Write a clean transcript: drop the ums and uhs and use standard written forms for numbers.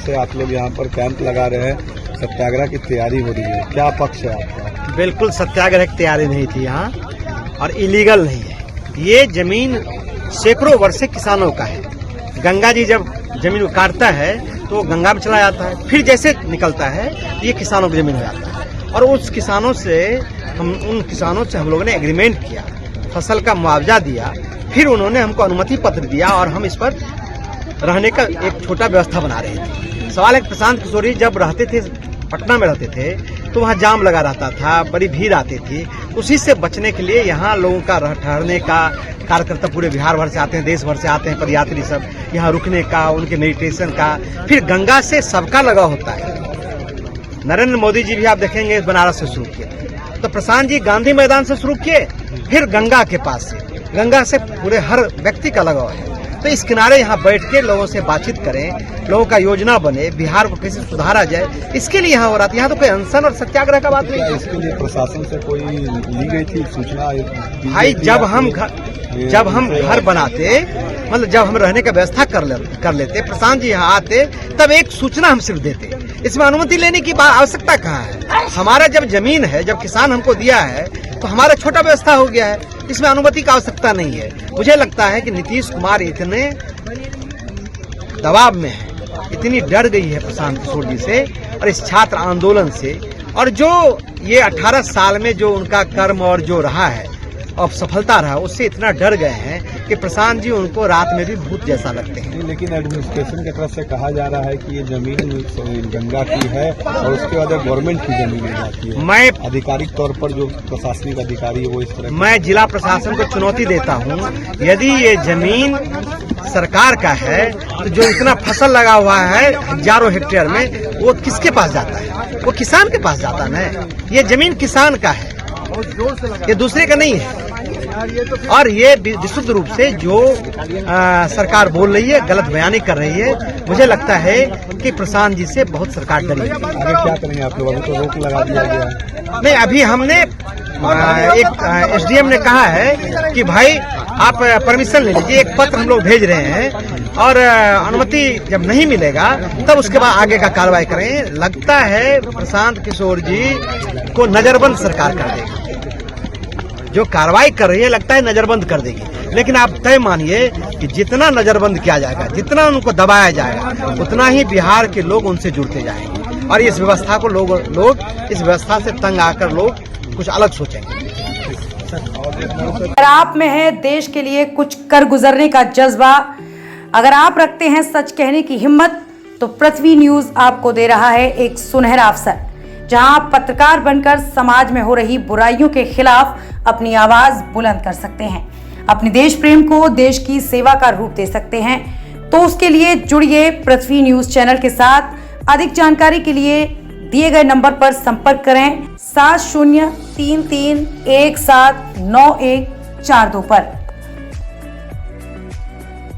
से आप लोग यहाँ पर कैंप लगा रहे हैं, सत्याग्रह की तैयारी हो रही है, क्या पक्ष है आपका? बिल्कुल सत्याग्रह की तैयारी नहीं थी यहाँ, और इलीगल नहीं है। ये जमीन सैकड़ों वर्ष से किसानों का है। गंगा जी जब जमीन को काटता है तो गंगा में चला जाता है, फिर जैसे निकलता है ये किसानों की जमीन हो जाता है। और उन किसानों से हम लोगों ने एग्रीमेंट किया, फसल का मुआवजा दिया, फिर उन्होंने हमको अनुमति पत्र दिया और हम इस पर रहने का एक छोटा व्यवस्था बना रहे थे। सवाल है प्रशांत किशोर जी जब रहते थे, पटना में रहते थे, तो वहाँ जाम लगा रहता था, बड़ी भीड़ आती थी। उसी से बचने के लिए यहाँ लोगों का ठहरने का, कार्यकर्ता पूरे बिहार भर से आते हैं, देश भर से आते हैं पदयात्री सब, यहाँ रुकने का, उनके मेडिटेशन का। फिर गंगा से सबका लगाव होता है। नरेंद्र मोदी जी भी आप देखेंगे बनारस से शुरू किए, तो प्रशांत जी गांधी मैदान से शुरू किए, फिर गंगा के पास से, गंगा से पूरे हर व्यक्ति का लगाव है। तो इस किनारे यहाँ बैठ के लोगों से बातचीत करें, लोगों का योजना बने, बिहार को कैसे सुधारा जाए, इसके लिए यहाँ हो रहा था। यहाँ तो कोई अनशन और सत्याग्रह का बात नहीं है। इसके लिए प्रशासन से कोई ली गई थी सूचना? भाई जब हम घर बनाते, मतलब जब हम रहने का व्यवस्था कर लेते, प्रशांत जी यहाँ आते, तब एक सूचना हम सिर्फ देते। इसमें अनुमति लेने की आवश्यकता कहाँ है? हमारा जब जमीन है, जब किसान हमको दिया है, तो हमारा छोटा व्यवस्था हो गया है, इसमें अनुमति का आवश्यकता नहीं है। मुझे लगता है कि नीतीश कुमार इतने दबाव में है, इतनी डर गई है प्रशांत किशोर जी से और इस छात्र आंदोलन से, और जो ये 18 साल में जो उनका कर्म और जो रहा है और सफलता रहा, उससे इतना डर गए हैं कि प्रशांत जी उनको रात में भी भूत जैसा लगते हैं। लेकिन एडमिनिस्ट्रेशन की तरफ से कहा जा रहा है कि ये जमीन गंगा की है और उसके बाद गवर्नमेंट की जमीन हो जाती है। मैं आधिकारिक तौर पर जो प्रशासनिक अधिकारी है वो इस तरह, मैं जिला प्रशासन को चुनौती देता हूँ, यदि ये जमीन सरकार का है तो जो इतना फसल लगा हुआ है हजारों हेक्टेयर में, वो किसके पास जाता है? वो किसान के पास जाता है ना। ये जमीन किसान का है, ये दूसरे का नहीं है। और ये विशुद्ध रूप से जो सरकार बोल रही है, गलत बयानी कर रही है। मुझे लगता है कि प्रशांत जी से बहुत सरकार डरी है। आगे क्या करेंगे आप लोग? अभी तो रोक लगा दिया गया। नहीं, अभी हमने एक एसडीएम ने कहा है कि भाई आप परमिशन ले लीजिए, एक पत्र हम लोग भेज रहे हैं, और अनुमति जब नहीं मिलेगा तब उसके बाद आगे का कार्रवाई करें। लगता है प्रशांत किशोर जी को नजरबंद सरकार कर देगी, जो कार्रवाई कर रही है लगता है नजरबंद कर देगी। लेकिन आप तय मानिए कि जितना नजरबंद किया जाएगा, जितना उनको दबाया जाएगा, उतना ही बिहार के लोग उनसे जुड़ते जाएंगे और इस व्यवस्था को लोग इस व्यवस्था से तंग आकर लोग कुछ अलग सोचेंगे। अगर आप में है देश के लिए कुछ कर गुजरने का जज्बा, अगर आप रखते हैं सच कहने की हिम्मत, तो पृथ्वी न्यूज आपको दे रहा है एक सुनहरा अवसर, जहां आप पत्रकार बनकर समाज में हो रही बुराइयों के खिलाफ अपनी आवाज बुलंद कर सकते हैं, अपने देश प्रेम को देश की सेवा का रूप दे सकते हैं। तो उसके लिए जुड़िए पृथ्वी न्यूज चैनल के साथ। अधिक जानकारी के लिए दिए गए नंबर पर संपर्क करें 7033179142 पर।